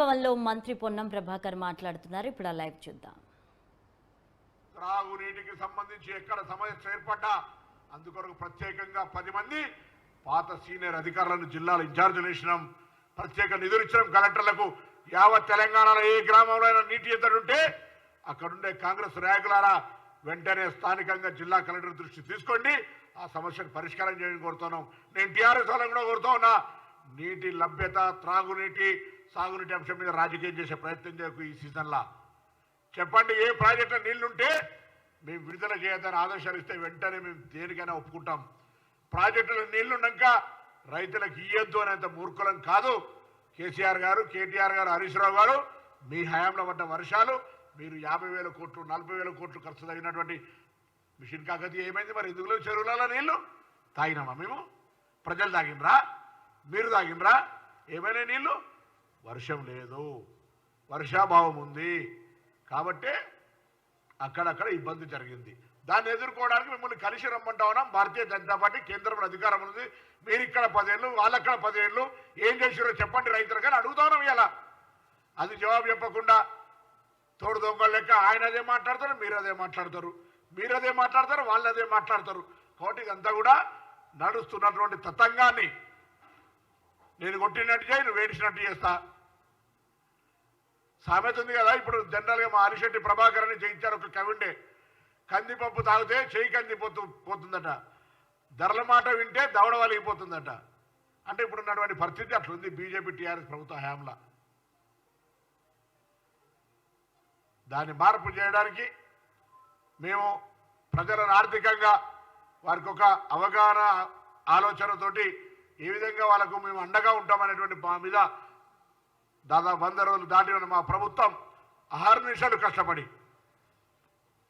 భవన్లో మంత్రి పొన్నం ప్రభాకర్ మాట్లాడుతున్నారు. ఇప్పుడు ఆ లైవ్ చూద్దాం. త్రాగునీటికి సంబంధించి ఎక్కడ సమస్య ఏర్పడ్డా అందుకొరకు ప్రత్యేకంగా 10 మంది పాత సీనియర్ అధికారులను జిల్లాల ఇన్ఛార్జీలు వేసినాం. ప్రత్యేక నిధులు ఇచ్చినాం కలెక్టర్లకు. యావత్ తెలంగాణలో ఏ గ్రామంలో అయినా నీటి ఎద్దడి ఉంటే అక్కడుండే కాంగ్రెస్ నాయకులారా వెంటనే స్థానికంగా జిల్లా కలెక్టర్ దృష్టి తీసుకోండి, ఆ సమస్యను పరిష్కారం చేయడం కోరుతున్నాం. నేను టీఆర్ఎస్ వాళ్ళని కూడా కోరుతా ఉన్నా, నీటి లభ్యత, త్రాగునీటి, సాగునీటి అంశం మీద రాజకీయం చేసే ప్రయత్నం చేయకు. ఈ సీజన్లా చెప్పండి, ఏ ప్రాజెక్టులో నీళ్లుంటే మేము విడుదల చేయొద్దని ఆదేశాలు ఇస్తే వెంటనే మేము దేనికైనా ఒప్పుకుంటాం. ప్రాజెక్టులో నీళ్లున్నాక రైతులకు ఇయ్యొద్దు అనేంత మూర్ఖులం కాదు. కేసీఆర్ గారు, కేటీఆర్ గారు, హరీష్ రావు గారు మీ హయాంలో పడ్డ వర్షాలు, మీరు 50,000 కోట్లు 40,000 కోట్లు ఖర్చు తగినటువంటి మిషన్ కాకతీయ ఏమైంది? మరి ఎందుకులో చెరువులలో నీళ్లు తాగినామా? మేము ప్రజలు తాగినరా? మీరు తాగినరా? ఏమైనా నీళ్లు? వర్షం లేదు, వర్షాభావం ఉంది కాబట్టి అక్కడక్కడ ఇబ్బంది జరిగింది. దాన్ని ఎదుర్కోవడానికి మిమ్మల్ని కలిసి రమ్మంటా ఉన్నాం. భారతీయ జనతా పార్టీ కేంద్రంలో అధికారం ఉంది, మీరు ఇక్కడ 10 ఏళ్ళు, వాళ్ళక్కడ 10 ఏళ్ళు ఏం చేసిరో చెప్పండి రైతులు కానీ అడుగుతా ఉన్నాం. ఇలా అది జవాబు చెప్పకుండా తోడు దొంగలు లెక్క ఆయన అదే మాట్లాడతారు, మీరు అదే మాట్లాడతారు, మీరు అదే మాట్లాడతారు, వాళ్ళు అదే మాట్లాడతారు. కాబట్టి ఇదంతా కూడా నడుస్తున్నటువంటి తతంగాన్ని నేను కొట్టినట్టు చేయి, నువ్వు వేడిసినట్టు చేస్తా. సామెత ఉంది కదా, ఇప్పుడు జనరల్గా మా అలిశెట్టి ప్రభాకర్ అని చేయించారు ఒక కవిండే, కందిపప్పు తాగితే చేయి పోతుందట, ధరల మాట వింటే దవడ వలిగిపోతుందట. అంటే ఇప్పుడు ఉన్నటువంటి పరిస్థితి అట్లుంది బీజేపీ టీఆర్ఎస్ ప్రభుత్వ హయాంలో. దాన్ని మార్పు చేయడానికి మేము ప్రజలను ఆర్థికంగా వారికి ఒక అవగాహన ఆలోచనతోటి ఏ విధంగా వాళ్ళకు మేము అండగా ఉంటామనేటువంటి మా మీద దాదాపు 100 రోజులు దాటి ఉన్న మా ప్రభుత్వం అహర్నిశలు కష్టపడి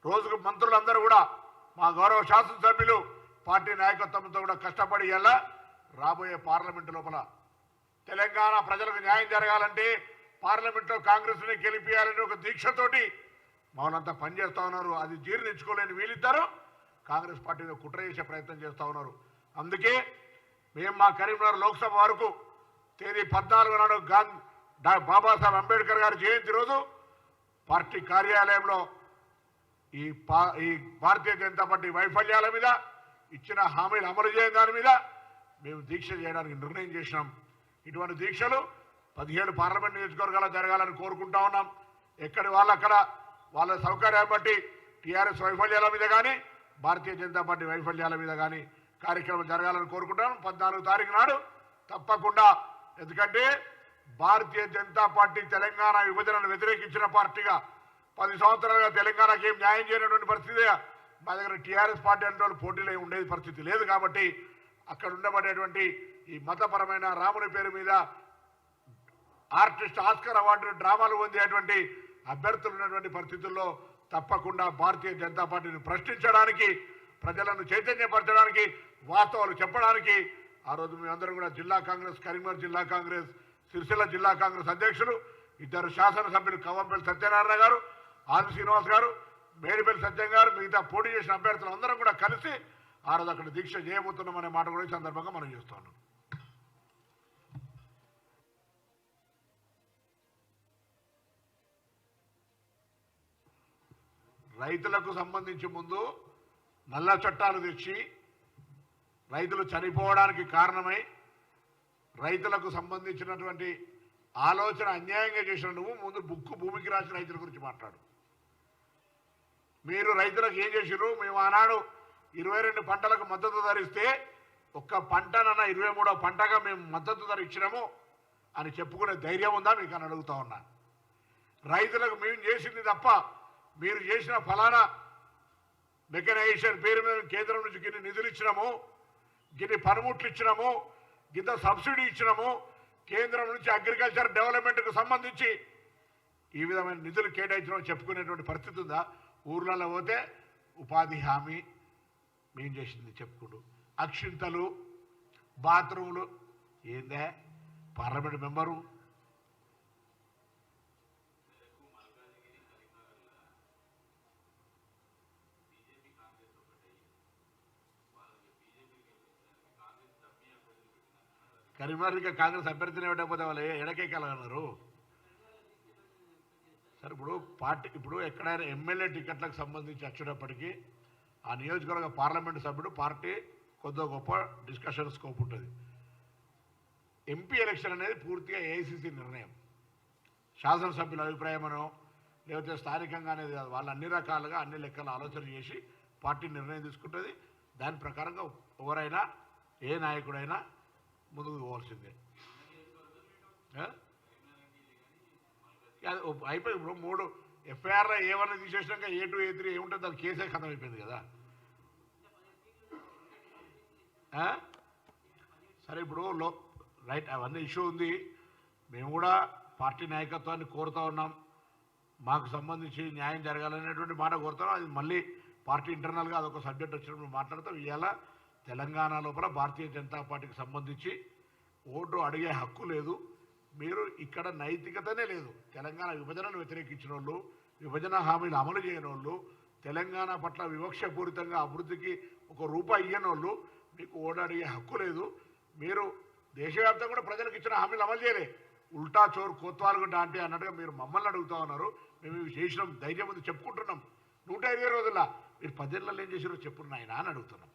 రోజుకు మంత్రులందరూ కూడా మా గౌరవ శాసనసభ్యులు పార్టీ నాయకత్వంతో కూడా కష్టపడి ఎలా రాబోయే పార్లమెంటు లోపల తెలంగాణ ప్రజలకు న్యాయం జరగాలంటే పార్లమెంట్లో కాంగ్రెస్ని గెలిపియాలని ఒక దీక్షతోటి మౌనంతా పనిచేస్తూ ఉన్నారు. అది జీర్ణించుకోలేని వీళ్ళిద్దరూ కాంగ్రెస్ పార్టీలో కుట్ర చేసే ప్రయత్నం చేస్తూ ఉన్నారు. అందుకే మేము మా కరీంనగర్ లోక్సభ వరకు తేదీ 14 నాడు బాబాసాహెబ్ అంబేద్కర్ గారి జయంతి రోజు పార్టీ కార్యాలయంలో ఈ భారతీయ జనతా పార్టీ వైఫల్యాల మీద, ఇచ్చిన హామీలు అమలు చేయని దాని మీద మేము దీక్ష చేయడానికి నిర్ణయం చేసినాం. ఇటువంటి దీక్షలు 17 పార్లమెంట్ నియోజకవర్గాల్లో జరగాలని కోరుకుంటా ఉన్నాం. ఎక్కడి వాళ్ళక్కడ వాళ్ళ సౌకర్యాన్ని బట్టి టీఆర్ఎస్ వైఫల్యాల మీద కానీ భారతీయ జనతా పార్టీ వైఫల్యాల మీద కానీ కార్యక్రమం జరగాలని కోరుకుంటాం. 14 తారీఖు నాడు తప్పకుండా. ఎందుకంటే భారతీయ జనతా పార్టీ తెలంగాణ విభజనను వ్యతిరేకించిన పార్టీగా 10 సంవత్సరాలుగా తెలంగాణకి ఏం న్యాయం చేయనటువంటి పరిస్థితి. మా దగ్గర టీఆర్ఎస్ పార్టీ అంటే వాళ్ళు పోటీలో ఉండేది పరిస్థితి లేదు. కాబట్టి అక్కడ ఉండబడేటువంటి ఈ మతపరమైన రాముని పేరు మీద ఆర్టిస్ట్ ఆస్కర్ అవార్డు డ్రామాలు పొందేటువంటి అభ్యర్థులు ఉన్నటువంటి పరిస్థితుల్లో తప్పకుండా భారతీయ జనతా పార్టీని ప్రశ్నించడానికి, ప్రజలను చైతన్యపరచడానికి, వాస్తవాలు చెప్పడానికి ఆ రోజు మేమందరం కూడా జిల్లా కాంగ్రెస్, కరీంనగర్ జిల్లా కాంగ్రెస్, సిరిసిల్ల జిల్లా కాంగ్రెస్ అధ్యక్షులు, 2 శాసనసభ్యులు కవ్వంపల్లి సత్యనారాయణ గారు, ఆది శ్రీనివాస్ గారు, మేడిపల్లి సత్యం గారు, మిగతా పోటీ చేసిన అభ్యర్థులు అందరం కూడా కలిసి ఆ రోజు అక్కడ దీక్ష చేయబోతున్నామనే మాట కూడా ఈ సందర్భంగా మనం చేస్తున్నాం. రైతులకు సంబంధించి ముందు నల్ల చట్టాలు తెచ్చి రైతులు చనిపోవడానికి కారణమై రైతులకు సంబంధించినటువంటి ఆలోచన అన్యాయంగా చేసిన నువ్వు ముందు భూమికి రాసిన రైతుల గురించి మాట్లాడు. మీరు రైతులకు ఏం చేసిరు? మేము ఆనాడు 22 పంటలకు మద్దతు ధర ఇస్తే ఒక్క పంటనన్నా 23వ పంటగా మేము మద్దతు ధర ఇచ్చినాము అని చెప్పుకునే ధైర్యం ఉందా మీకు అని అడుగుతా ఉన్నా. రైతులకు మేము చేసింది తప్ప మీరు చేసిన ఫలానా మెకనైజేషన్ పేరు మీద కేంద్రం నుంచి గిన్ని నిధులు ఇచ్చినాము, గిన్ని పనిముట్లు ఇచ్చినాము, గింత సబ్సిడీ ఇచ్చినాము, కేంద్రం నుంచి అగ్రికల్చర్ డెవలప్మెంట్కు సంబంధించి ఈ విధమైన నిధులు కేటాయించడం చెప్పుకునేటువంటి పరిస్థితి ఉందా? ఊర్లలో పోతే ఉపాధి హామీ మేం చేసింది చెప్పుకుంటూ, అక్షింతలు, బాత్రూములు. ఏందే పార్లమెంట్ మెంబరు కరీంనగర్కి కాంగ్రెస్ అభ్యర్థిని ఇవ్వకపోతే వాళ్ళు ఎడకేకలన్నారు. సరే ఇప్పుడు పార్టీ ఇప్పుడు ఎక్కడైనా ఎమ్మెల్యే టికెట్లకు సంబంధించి వచ్చేటప్పటికీ ఆ నియోజకవర్గ పార్లమెంటు సభ్యుడు పార్టీ కొద్దిగా గొప్ప డిస్కషన్ స్కోప్ ఉంటుంది. ఎంపీ ఎలక్షన్ అనేది పూర్తిగా ఏఐసిసి నిర్ణయం, శాసనసభ్యుల అభిప్రాయమనో లేకపోతే స్థానికంగా అనేది కాదు. వాళ్ళు అన్ని రకాలుగా అన్ని లెక్కలు ఆలోచన చేసి పార్టీ నిర్ణయం తీసుకుంటుంది. దాని ప్రకారంగా ఎవరైనా ఏ నాయకుడైనా ముందుకు పోవాల్సిందే. అయిపోయి ఇప్పుడు 3 ఎఫ్ఐఆర్లో A1 తీసేసినాక A2 A3 ఏముంటుంది, దాని కేసే ఖతం అయిపోయింది కదా. సరే ఇప్పుడు రైట్ అవన్నీ ఇష్యూ ఉంది. మేము కూడా పార్టీ నాయకత్వాన్ని కోరుతూ ఉన్నాం, మాకు సంబంధించి న్యాయం జరగాలనేటువంటి మాట కోరుతున్నాం. అది మళ్ళీ పార్టీ ఇంటర్నల్గా అదొక సబ్జెక్ట్ వచ్చినప్పుడు మాట్లాడుతాం. ఇవాళ తెలంగాణ లోపల భారతీయ జనతా పార్టీకి సంబంధించి ఓటు అడిగే హక్కు లేదు. మీరు ఇక్కడ నైతికతనే లేదు. తెలంగాణ విభజనను వ్యతిరేకించిన వాళ్ళు, విభజన హామీలు అమలు చేయని వాళ్ళు, తెలంగాణ పట్ల వివక్షపూరితంగా అభివృద్ధికి ₹1 ఇయ్యని వాళ్ళు మీకు ఓటు అడిగే హక్కు లేదు. మీరు దేశవ్యాప్తంగా కూడా ప్రజలకు ఇచ్చిన హామీలు అమలు చేయలే. ఉల్టా చోరు కోత్వాలుగుంటా అంటే అన్నట్టుగా మీరు మమ్మల్ని అడుగుతూ ఉన్నారు. మేము ఇవి చేసినాం, ధైర్యం ఉంది చెప్పుకుంటున్నాం. 120 రోజుల్లో మీరు 10 ఏళ్ళలో ఏం చేసారో చెప్పున్నాయన అని అడుగుతున్నాం.